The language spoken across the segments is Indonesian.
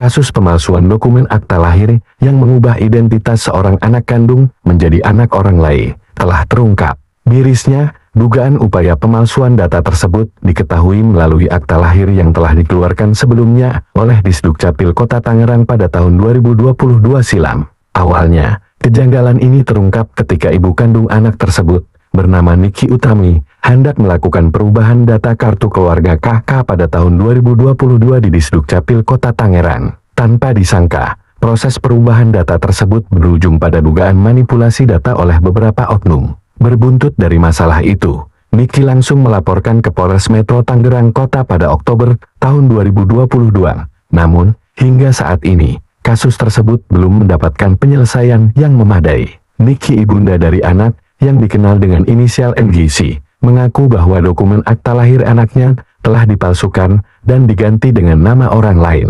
Kasus pemalsuan dokumen akta lahir yang mengubah identitas seorang anak kandung menjadi anak orang lain telah terungkap. Mirisnya, dugaan upaya pemalsuan data tersebut diketahui melalui akta lahir yang telah dikeluarkan sebelumnya oleh Disdukcapil Kota Tangerang pada tahun 2022 silam. Awalnya, kejanggalan ini terungkap ketika ibu kandung anak tersebut, bernama Niki Utami, hendak melakukan perubahan data kartu keluarga KK pada tahun 2022 di Disdukcapil Kota Tangerang. Tanpa disangka, proses perubahan data tersebut berujung pada dugaan manipulasi data oleh beberapa oknum. Berbuntut dari masalah itu, Niki langsung melaporkan ke Polres Metro Tangerang Kota pada Oktober tahun 2022. Namun, hingga saat ini, kasus tersebut belum mendapatkan penyelesaian yang memadai. Niki, ibunda dari anak yang dikenal dengan inisial NGC, mengaku bahwa dokumen akta lahir anaknya telah dipalsukan dan diganti dengan nama orang lain.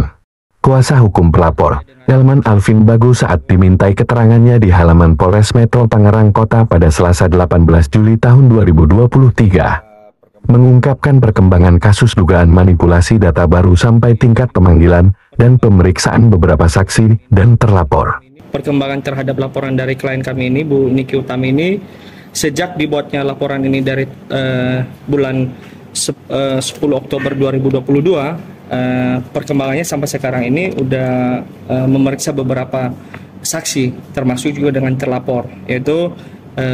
Kuasa hukum pelapor, Elman Alvin Bagu, saat dimintai keterangannya di halaman Polres Metro Tangerang Kota pada Selasa 18 Juli tahun 2023, mengungkapkan perkembangan kasus dugaan manipulasi data baru sampai tingkat pemanggilan dan pemeriksaan beberapa saksi dan terlapor. Perkembangan terhadap laporan dari klien kami ini, Bu Niki Utami ini, sejak dibuatnya laporan ini dari bulan 10 Oktober 2022, perkembangannya sampai sekarang ini udah memeriksa beberapa saksi, termasuk juga dengan terlapor, yaitu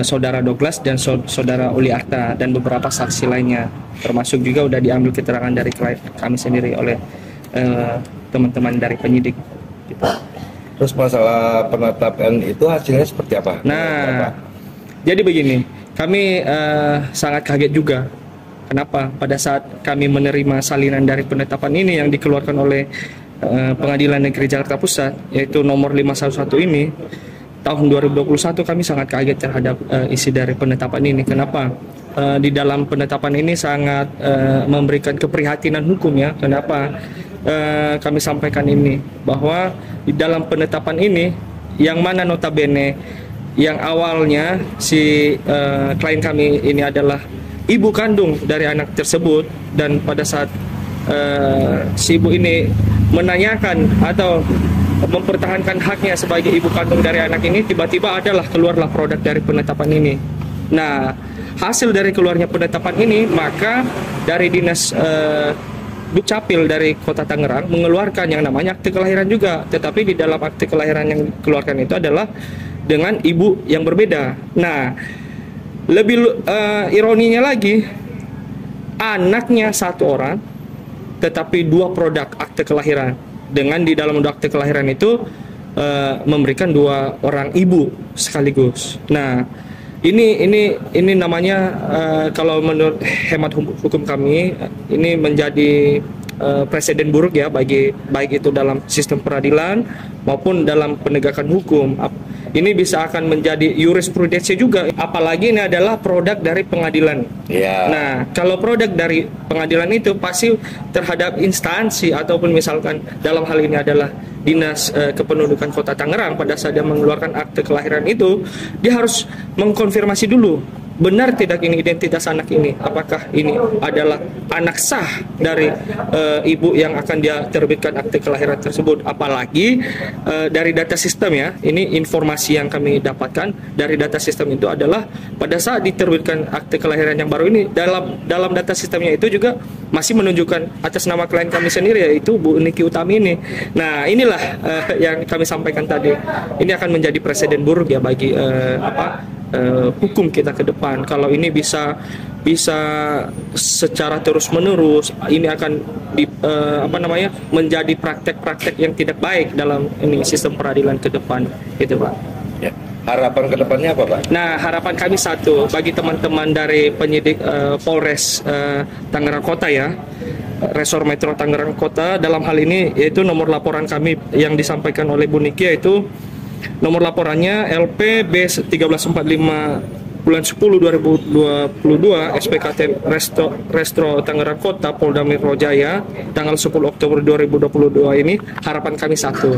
Saudara Douglas dan Saudara Uli Arta dan beberapa saksi lainnya, termasuk juga udah diambil keterangan dari klien kami sendiri oleh teman-teman dari penyidik. Gitu. Terus masalah penetapan itu hasilnya seperti apa? Nah, jadi begini, kami sangat kaget juga. Kenapa? Pada saat kami menerima salinan dari penetapan ini yang dikeluarkan oleh Pengadilan Negeri Jakarta Pusat, yaitu nomor 511 ini, tahun 2021, kami sangat kaget terhadap isi dari penetapan ini. Kenapa? Di dalam penetapan ini sangat memberikan keprihatinan hukum ya. Kenapa? Kami sampaikan ini, bahwa di dalam penetapan ini, yang mana notabene yang awalnya si klien kami ini adalah ibu kandung dari anak tersebut, dan pada saat si ibu ini menanyakan atau mempertahankan haknya sebagai ibu kandung dari anak ini, tiba-tiba keluarlah produk dari penetapan ini. Nah, hasil dari keluarnya penetapan ini, maka dari dinas Dukcapil dari Kota Tangerang mengeluarkan yang namanya akte kelahiran juga, tetapi di dalam akte kelahiran yang dikeluarkan itu adalah dengan ibu yang berbeda. Nah, lebih ironinya lagi, anaknya satu orang, tetapi dua produk akte kelahiran, dengan di dalam akte kelahiran itu memberikan dua orang ibu sekaligus. Nah, ini namanya kalau menurut hemat hukum kami, ini menjadi presiden buruk ya, baik itu dalam sistem peradilan maupun dalam penegakan hukum. Ini bisa akan menjadi jurisprudensi juga, apalagi ini adalah produk dari pengadilan. Nah, kalau produk dari pengadilan itu pasti terhadap instansi, ataupun misalkan dalam hal ini adalah Dinas Kependudukan Kota Tangerang, pada saat dia mengeluarkan akte kelahiran itu, dia harus mengkonfirmasi dulu, benar tidak ini identitas anak ini, apakah ini adalah anak sah dari ibu yang akan dia terbitkan akte kelahiran tersebut. Apalagi dari data sistem ya, ini informasi yang kami dapatkan dari data sistem itu adalah pada saat diterbitkan akte kelahiran yang baru ini, dalam data sistemnya itu juga masih menunjukkan atas nama klien kami sendiri, yaitu Bu Niki Utami ini. Nah, inilah yang kami sampaikan tadi, ini akan menjadi presiden buruk ya bagi hukum kita ke depan. Kalau ini bisa secara terus menerus, ini akan menjadi praktek-praktek yang tidak baik dalam ini sistem peradilan ke depan, gitu Pak. Ya. Harapan kedepannya apa Pak? Nah, harapan kami satu, bagi teman-teman dari penyidik Polres Tangerang Kota ya, Resor Metro Tangerang Kota, dalam hal ini yaitu nomor laporan kami yang disampaikan oleh Bu Niki, yaitu nomor laporannya LP B1345 bulan 10 2022 SPKT Restro Tangerang Kota Polda Metro Jaya tanggal 10 Oktober 2022 ini. Harapan kami satu,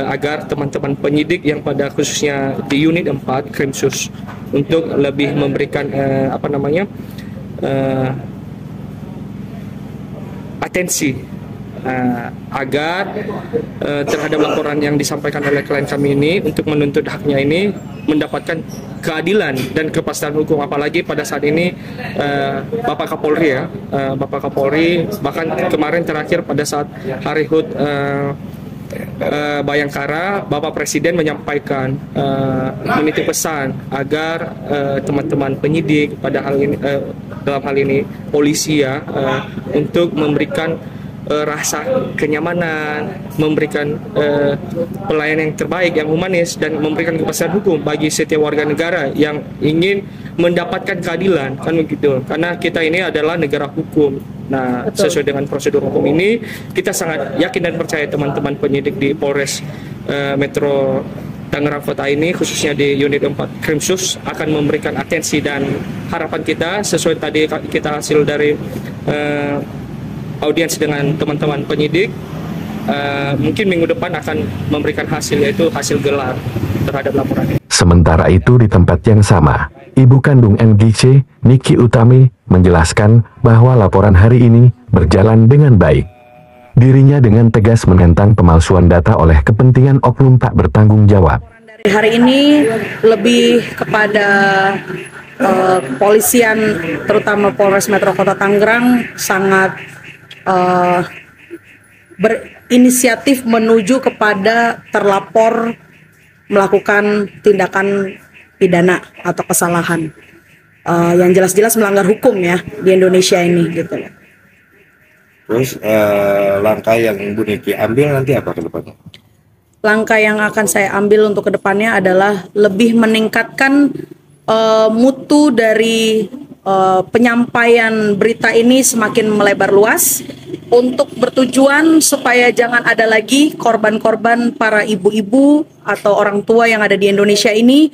agar teman-teman penyidik yang pada khususnya di unit 4 Krimsus untuk lebih memberikan atensi agar terhadap laporan yang disampaikan oleh klien kami ini untuk menuntut haknya ini mendapatkan keadilan dan kepastian hukum, apalagi pada saat ini Bapak Kapolri Bapak Kapolri bahkan kemarin terakhir pada saat hari HUT Bayangkara, Bapak Presiden menyampaikan menitip pesan agar teman-teman penyidik pada hal ini dalam hal ini polisi untuk memberikan rasa kenyamanan, memberikan pelayanan yang terbaik, yang humanis, dan memberikan kepastian hukum bagi setiap warga negara yang ingin mendapatkan keadilan, kan begitu. Karena kita ini adalah negara hukum. Nah, sesuai dengan prosedur hukum ini, kita sangat yakin dan percaya teman-teman penyidik di Polres Metro Tangerang Kota ini, khususnya di unit 4 Krimsus, akan memberikan atensi, dan harapan kita sesuai tadi kita hasil dari audiens dengan teman-teman penyidik, mungkin minggu depan akan memberikan hasil, yaitu hasil gelar terhadap laporan ini. Sementara itu di tempat yang sama, ibu kandung NGC, Niki Utami, menjelaskan bahwa laporan hari ini berjalan dengan baik. Dirinya dengan tegas menentang pemalsuan data oleh kepentingan oknum tak bertanggung jawab. Hari ini lebih kepada kepolisian, terutama Polres Metro Kota Tangerang, sangat berinisiatif menuju kepada terlapor melakukan tindakan pidana atau kesalahan yang jelas-jelas melanggar hukum ya di Indonesia ini gitu. Terus langkah yang Bu Niki ambil nanti apa ke depannya? Langkah yang akan saya ambil untuk kedepannya adalah lebih meningkatkan mutu dari penyampaian berita ini semakin melebar luas untuk bertujuan supaya jangan ada lagi korban-korban para ibu-ibu atau orang tua yang ada di Indonesia ini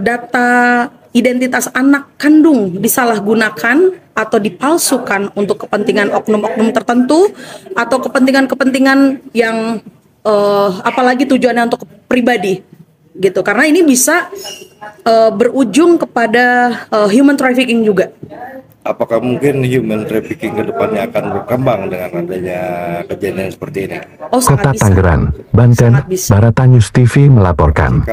data identitas anak kandung disalahgunakan atau dipalsukan untuk kepentingan oknum-oknum tertentu atau kepentingan-kepentingan yang apalagi tujuannya untuk pribadi gitu, karena ini bisa berujung kepada human trafficking juga. Apakah mungkin human trafficking ke depannya akan berkembang dengan adanya kejadian seperti ini? Oh, Kota sangat bisa. Tangerang, Banten, Sangat bisa. Baratanyus TV melaporkan.